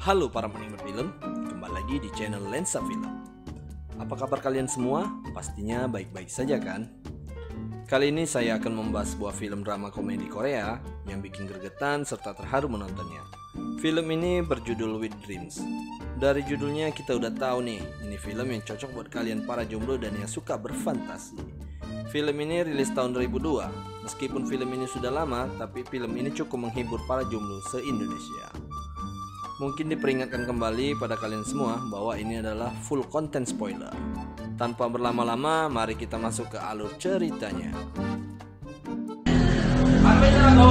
Halo para penikmat film, kembali lagi di channel Lensa Film. Apa kabar kalian semua? Pastinya baik-baik saja kan? Kali ini saya akan membahas sebuah film drama komedi Korea yang bikin gregetan serta terharu menontonnya. Film ini berjudul With Dreams. Dari judulnya kita udah tahu nih, ini film yang cocok buat kalian para jomblo dan yang suka berfantasi. Film ini rilis tahun 2002. Meskipun film ini sudah lama, tapi film ini cukup menghibur para jomblo se-Indonesia. Mungkin diperingatkan kembali pada kalian semua bahwa ini adalah full content spoiler. Tanpa berlama-lama, mari kita masuk ke alur ceritanya.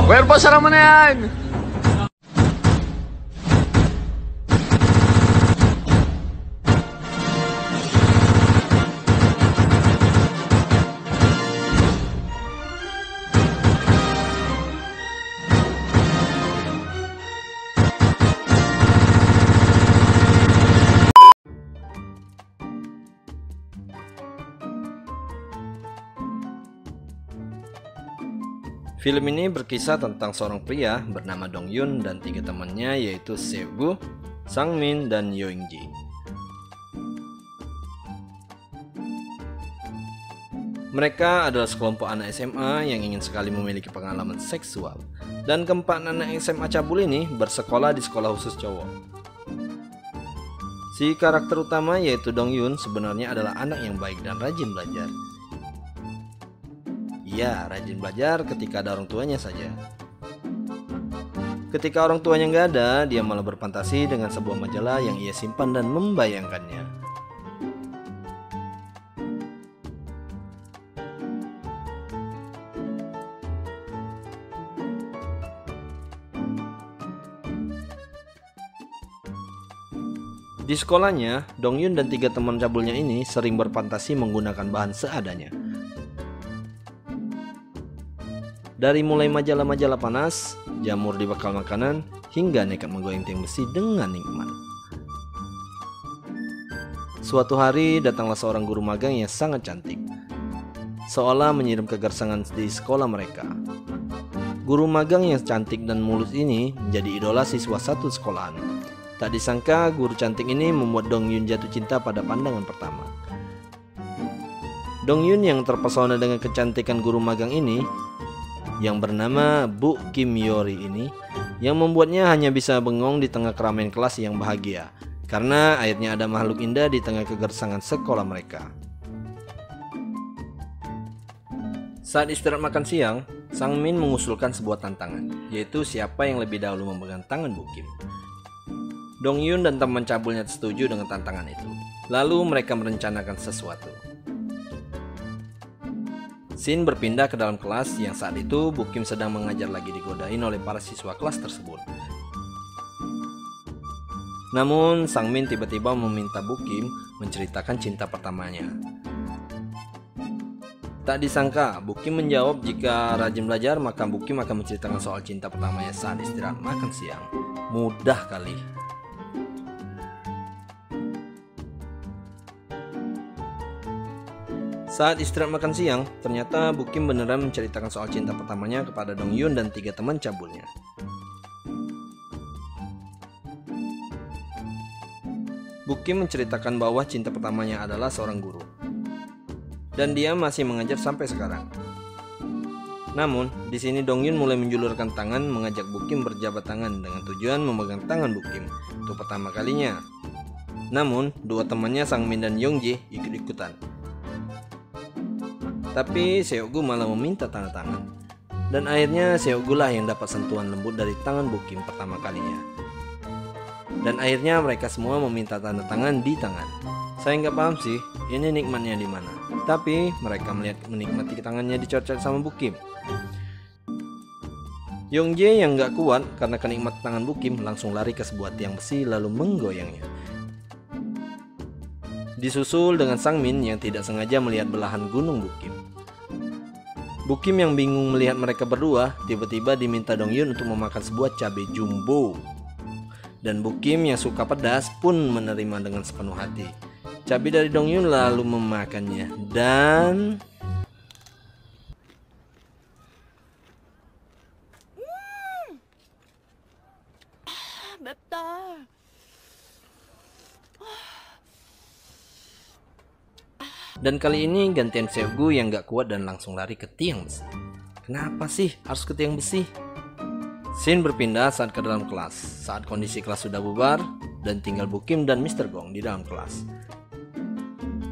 Cuerpo ceremonial. Film ini berkisah tentang seorang pria bernama Dong Yun dan tiga temannya yaitu Seok-gu, Sang Min, dan Young-ji. Mereka adalah sekelompok anak SMA yang ingin sekali memiliki pengalaman seksual. Dan keempat anak SMA cabul ini bersekolah di sekolah khusus cowok. Si karakter utama yaitu Dong Yun sebenarnya adalah anak yang baik dan rajin belajar. Ia rajin belajar ketika ada orang tuanya saja. Ketika orang tuanya nggak ada, dia malah berfantasi dengan sebuah majalah yang ia simpan dan membayangkannya. Di sekolahnya, Dong Yun dan tiga teman cabulnya ini sering berfantasi menggunakan bahan seadanya. Dari mulai majalah-majalah panas, jamur di bekal makanan, hingga nekat menggoyang tiang besi dengan nikmat. Suatu hari datanglah seorang guru magang yang sangat cantik, seolah menyiram kegersangan di sekolah mereka. Guru magang yang cantik dan mulus ini menjadi idola siswa satu sekolahan. Tak disangka guru cantik ini membuat Dong Yun jatuh cinta pada pandangan pertama. Dong Yun yang terpesona dengan kecantikan guru magang ini yang bernama Bu Kim Yori ini yang membuatnya hanya bisa bengong di tengah keramaian kelas yang bahagia karena akhirnya ada makhluk indah di tengah kegersangan sekolah mereka. Saat istirahat makan siang, Sang Min mengusulkan sebuah tantangan, yaitu siapa yang lebih dahulu memegang tangan Bu Kim. Dong Yun dan teman cabulnya setuju dengan tantangan itu. Lalu mereka merencanakan sesuatu. Scene berpindah ke dalam kelas yang saat itu Bu Kim sedang mengajar lagi digodain oleh para siswa kelas tersebut. Namun Sang Min tiba-tiba meminta Bu Kim menceritakan cinta pertamanya. Tak disangka Bu Kim menjawab jika rajin belajar maka Bu Kim akan menceritakan soal cinta pertamanya saat istirahat makan siang. Mudah kali. Saat istirahat makan siang, ternyata Bu Kim beneran menceritakan soal cinta pertamanya kepada Dong Yun dan tiga teman cabulnya. Bu Kim menceritakan bahwa cinta pertamanya adalah seorang guru. Dan dia masih mengajar sampai sekarang. Namun, di sini Dong Yun mulai menjulurkan tangan mengajak Bu Kim berjabat tangan dengan tujuan memegang tangan Bu Kim. Itu pertama kalinya. Namun, dua temannya Sang Min dan Young-ji ikut-ikutan. Tapi Seok-gu malah meminta tanda tangan. Dan akhirnya Seok-gu lah yang dapat sentuhan lembut dari tangan Bu Kim pertama kalinya. Dan akhirnya mereka semua meminta tanda tangan di tangan. Saya nggak paham sih, ini nikmatnya di mana. Tapi mereka menikmati tangannya dicocok sama Bu Kim. Young-jae yang nggak kuat karena kenikmatan tangan Bu Kim langsung lari ke sebuah tiang besi lalu menggoyangnya. Disusul dengan Sang Min yang tidak sengaja melihat belahan gunung Bu Kim. Bu Kim yang bingung melihat mereka berdua tiba-tiba diminta Dong Yun untuk memakan sebuah cabai jumbo. Dan Bu Kim yang suka pedas pun menerima dengan sepenuh hati. Cabai dari Dong Yun lalu memakannya dan 맵다. Dan kali ini gantian Seokgu yang gak kuat dan langsung lari ke tiang besi. Kenapa sih harus ke tiang besi? Scene berpindah saat ke dalam kelas, saat kondisi kelas sudah bubar dan tinggal Bukim dan Mr. Gong di dalam kelas.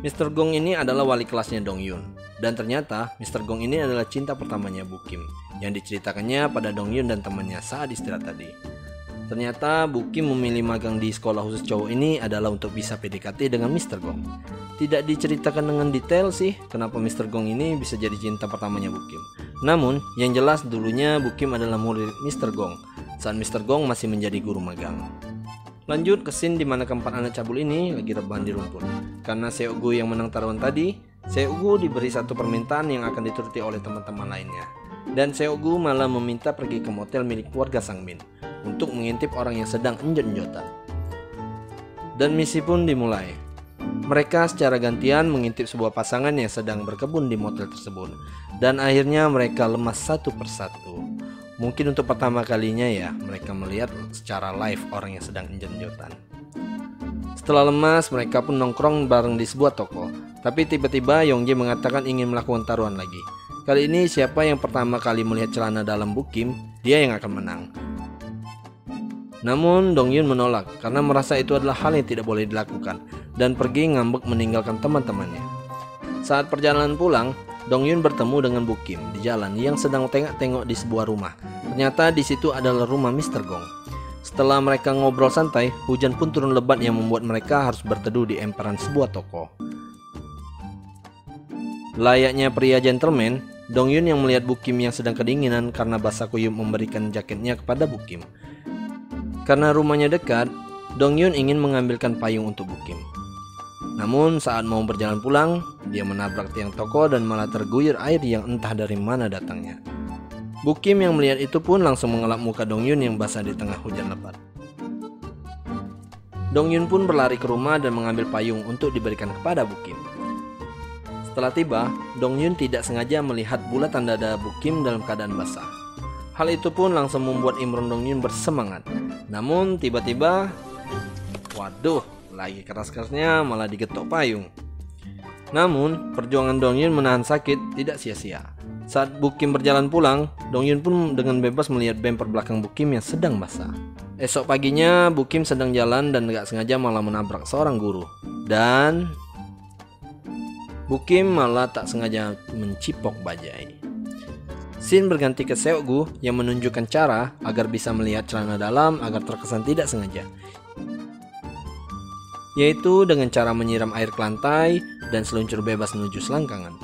Mr. Gong ini adalah wali kelasnya Dongyun, dan ternyata Mr. Gong ini adalah cinta pertamanya Bukim yang diceritakannya pada Dongyun dan temannya saat istirahat tadi. Ternyata Bukim memilih magang di sekolah khusus cowok ini adalah untuk bisa PDKT dengan Mr. Gong. Tidak diceritakan dengan detail sih kenapa Mr. Gong ini bisa jadi cinta pertamanya Bukim. Namun yang jelas dulunya Bukim adalah murid Mr. Gong saat Mr. Gong masih menjadi guru magang. Lanjut ke scene di mana keempat anak cabul ini lagi rebahan di rumput. Karena Seokgu yang menang taruhan tadi, Seokgu diberi satu permintaan yang akan dituruti oleh teman-teman lainnya. Dan Seokgu malah meminta pergi ke motel milik keluarga Sangmin untuk mengintip orang yang sedang enjot-enjotan. Dan misi pun dimulai. Mereka secara gantian mengintip sebuah pasangan yang sedang berkebun di motel tersebut. Dan akhirnya mereka lemas satu persatu. Mungkin untuk pertama kalinya ya mereka melihat secara live orang yang sedang enjot-enjotan. Setelah lemas, mereka pun nongkrong bareng di sebuah toko. Tapi tiba-tiba Yongjae mengatakan ingin melakukan taruhan lagi. Kali ini siapa yang pertama kali melihat celana dalam Bukim, dia yang akan menang. Namun Dongyun menolak karena merasa itu adalah hal yang tidak boleh dilakukan dan pergi ngambek meninggalkan teman-temannya. Saat perjalanan pulang, Dongyun bertemu dengan Bukim di jalan yang sedang tengok-tengok di sebuah rumah. Ternyata di situ adalah rumah Mr. Gong. Setelah mereka ngobrol santai, hujan pun turun lebat yang membuat mereka harus berteduh di emperan sebuah toko. Layaknya pria gentleman, Dongyun yang melihat Bukim yang sedang kedinginan karena basah kuyup memberikan jaketnya kepada Bukim. Karena rumahnya dekat, Dongyun ingin mengambilkan payung untuk Bukim. Namun saat mau berjalan pulang, dia menabrak tiang toko dan malah terguyur air yang entah dari mana datangnya. Bukim yang melihat itu pun langsung mengelap muka Dongyun yang basah di tengah hujan lebat. Dongyun pun berlari ke rumah dan mengambil payung untuk diberikan kepada Bukim. Setelah tiba, Dongyun tidak sengaja melihat bulatan dada Bukim dalam keadaan basah. Hal itu pun langsung membuat Imron Dongyun bersemangat. Namun tiba-tiba, waduh, lagi keras-kerasnya malah digetok payung. Namun perjuangan Dongyun menahan sakit tidak sia-sia. Saat Bukim berjalan pulang, Dongyun pun dengan bebas melihat bemper belakang Bukim yang sedang basah. Esok paginya Bukim sedang jalan dan gak sengaja malah menabrak seorang guru. Dan Bukim malah tak sengaja mencipok bajai. Scene berganti ke Seokgu yang menunjukkan cara agar bisa melihat celana dalam agar terkesan tidak sengaja, yaitu dengan cara menyiram air ke lantai dan seluncur bebas menuju selangkangan,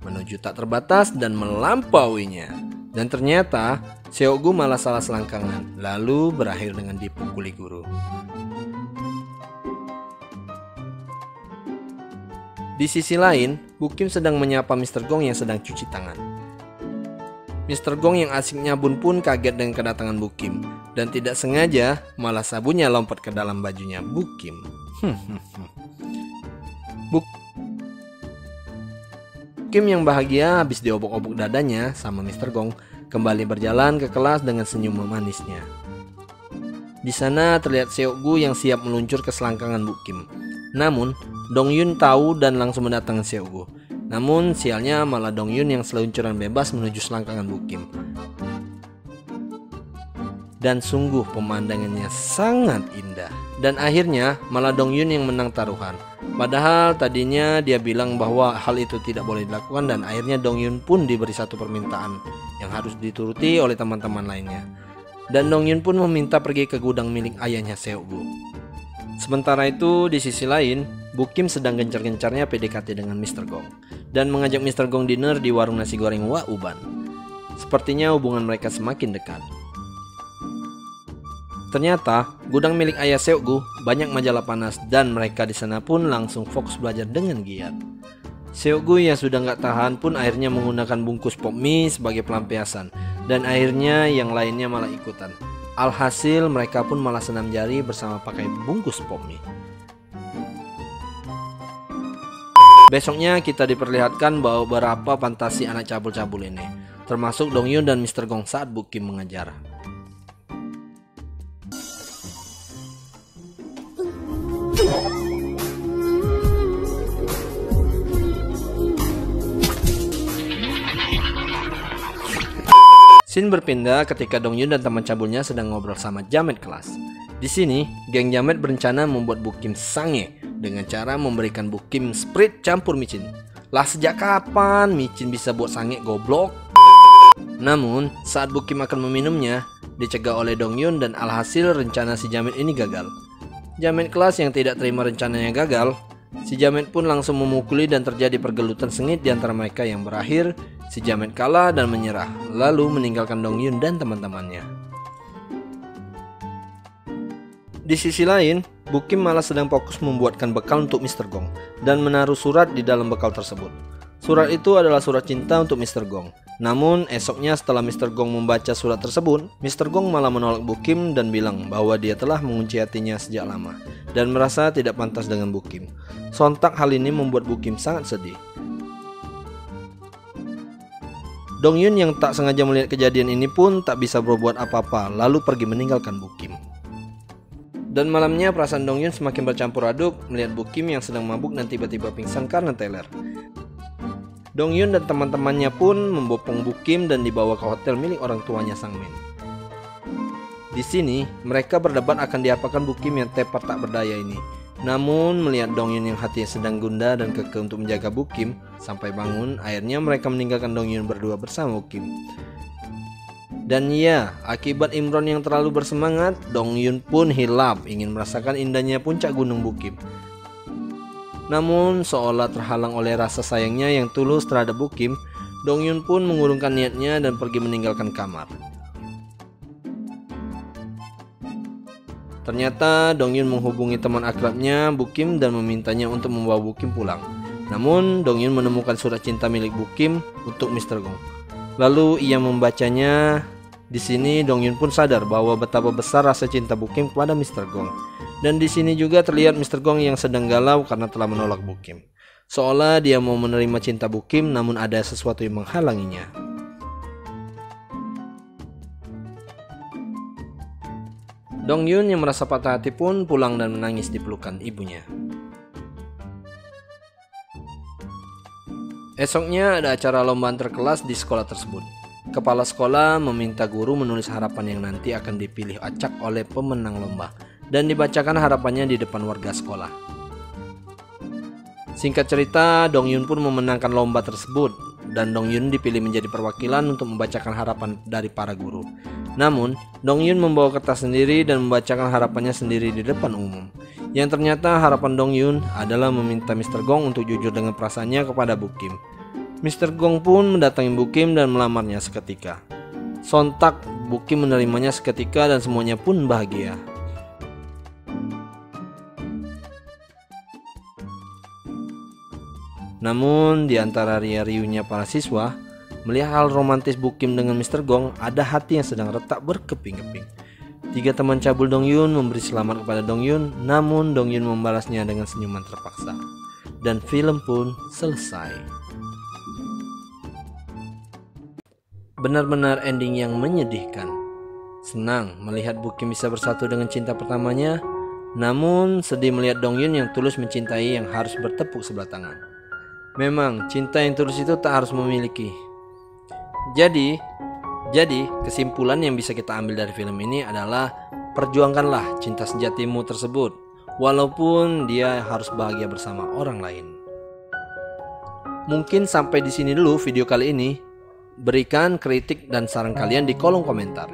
menuju tak terbatas dan melampauinya. Dan ternyata Seokgu malah salah selangkangan, lalu berakhir dengan dipukuli guru. Di sisi lain, Bukim sedang menyapa Mr. Gong yang sedang cuci tangan. Mr. Gong yang asik nyabun pun kaget dengan kedatangan Bukim dan tidak sengaja malah sabunnya lompat ke dalam bajunya Bukim. Bukim yang bahagia habis diobok-obok dadanya sama Mr. Gong kembali berjalan ke kelas dengan senyum manisnya. Di sana terlihat Seokgu yang siap meluncur ke selangkangan Bukim. Namun Dongyun tahu dan langsung mendatangi Seokgu. Namun sialnya malah Dongyun yang seluncuran bebas menuju selangkangan Bukim. Dan sungguh pemandangannya sangat indah. Dan akhirnya malah Dongyun yang menang taruhan. Padahal tadinya dia bilang bahwa hal itu tidak boleh dilakukan dan akhirnya Dongyun pun diberi satu permintaan yang harus dituruti oleh teman-teman lainnya. Dan Dongyun pun meminta pergi ke gudang milik ayahnya Seokgu. Sementara itu di sisi lain, Bukim sedang gencar-gencarnya PDKT dengan Mr. Gong dan mengajak Mr. Gong dinner di warung nasi goreng Wak Uban. Sepertinya hubungan mereka semakin dekat. Ternyata gudang milik ayah Seokgu banyak majalah panas dan mereka di sana pun langsung fokus belajar dengan giat. Seokgu yang sudah nggak tahan pun akhirnya menggunakan bungkus pop mie sebagai pelampiasan dan akhirnya yang lainnya malah ikutan. Alhasil mereka pun malah senam jari bersama pakai bungkus pop mie. Besoknya kita diperlihatkan bahwa beberapa fantasi anak cabul-cabul ini, termasuk Dongyun dan Mr. Gong saat Bukim mengajar. Scene berpindah ketika Dongyun dan teman cabulnya sedang ngobrol sama jamet kelas. Di sini, geng jamet berencana membuat Bukim sange dengan cara memberikan Bukim Sprite campur micin. Lah sejak kapan micin bisa buat sange, goblok? Namun, saat Bukim akan meminumnya, dicegah oleh Dongyun dan alhasil rencana si jamet ini gagal. Jamet kelas yang tidak terima rencananya gagal, si jamet pun langsung memukuli dan terjadi pergelutan sengit di antara mereka yang berakhir si jamet kalah dan menyerah, lalu meninggalkan Dongyun dan teman-temannya. Di sisi lain, Bukim malah sedang fokus membuatkan bekal untuk Mr. Gong dan menaruh surat di dalam bekal tersebut. Surat itu adalah surat cinta untuk Mr. Gong. Namun esoknya setelah Mr. Gong membaca surat tersebut, Mr. Gong malah menolak Bukim dan bilang bahwa dia telah mengunci hatinya sejak lama dan merasa tidak pantas dengan Bukim. Sontak hal ini membuat Bukim sangat sedih. Dongyun yang tak sengaja melihat kejadian ini pun tak bisa berbuat apa-apa, lalu pergi meninggalkan Bukim. Dan malamnya perasaan Dongyun semakin bercampur aduk melihat Bukim yang sedang mabuk dan tiba-tiba pingsan karena teler. Dongyun dan teman-temannya pun membopong Bukim dan dibawa ke hotel milik orang tuanya Sang Min. Di sini mereka berdebat akan diapakan Bukim yang tepar tak berdaya ini. Namun melihat Dongyun yang hatinya sedang gundah dan kekeh untuk menjaga Bukim sampai bangun, akhirnya mereka meninggalkan Dongyun berdua bersama Bukim. Dan ya, akibat Imron yang terlalu bersemangat, Dongyun pun hilaf ingin merasakan indahnya puncak gunung Bukim. Namun seolah terhalang oleh rasa sayangnya yang tulus terhadap Bukim, Dongyun pun mengurungkan niatnya dan pergi meninggalkan kamar. Ternyata Dongyun menghubungi teman akrabnya Bukim dan memintanya untuk membawa Bukim pulang. Namun Dongyun menemukan surat cinta milik Bukim untuk Mr. Gong. Lalu ia membacanya. Di sini Dongyun pun sadar bahwa betapa besar rasa cinta Bukim kepada Mr. Gong. Dan di sini juga terlihat Mr. Gong yang sedang galau karena telah menolak Bukim. Seolah dia mau menerima cinta Bukim, namun ada sesuatu yang menghalanginya. Dongyun yang merasa patah hati pun pulang dan menangis di pelukan ibunya. Esoknya ada acara lomba antar kelas di sekolah tersebut. Kepala sekolah meminta guru menulis harapan yang nanti akan dipilih acak oleh pemenang lomba dan dibacakan harapannya di depan warga sekolah. Singkat cerita, Dongyun pun memenangkan lomba tersebut dan Dongyun dipilih menjadi perwakilan untuk membacakan harapan dari para guru. Namun, Dongyun membawa kertas sendiri dan membacakan harapannya sendiri di depan umum. Yang ternyata harapan Dongyun adalah meminta Mr. Gong untuk jujur dengan perasaannya kepada Bukim. Mr. Gong pun mendatangi Bukim dan melamarnya seketika. Sontak, Bukim menerimanya seketika dan semuanya pun bahagia. Namun, di antara riuh-riuhnya para siswa, melihat hal romantis Bukim dengan Mr. Gong, ada hati yang sedang retak berkeping-keping. 3 teman cabul Dongyun memberi selamat kepada Dongyun, namun Dongyun membalasnya dengan senyuman terpaksa. Dan film pun selesai. Benar-benar ending yang menyedihkan. Senang melihat Bukim bisa bersatu dengan cinta pertamanya, namun sedih melihat Dongyun yang tulus mencintai yang harus bertepuk sebelah tangan. Memang cinta yang tulus itu tak harus memiliki. Jadi kesimpulan yang bisa kita ambil dari film ini adalah perjuangkanlah cinta sejatimu tersebut, walaupun dia harus bahagia bersama orang lain. Mungkin sampai di sini dulu video kali ini. Berikan kritik dan saran kalian di kolom komentar.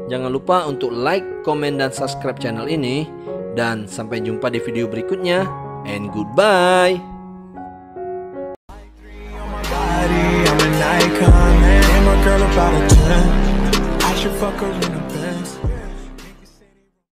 Jangan lupa untuk like, komen, dan subscribe channel ini. Dan sampai jumpa di video berikutnya. And goodbye. I'm an icon, man. My girl about a 10. I should fuck her in a Benz.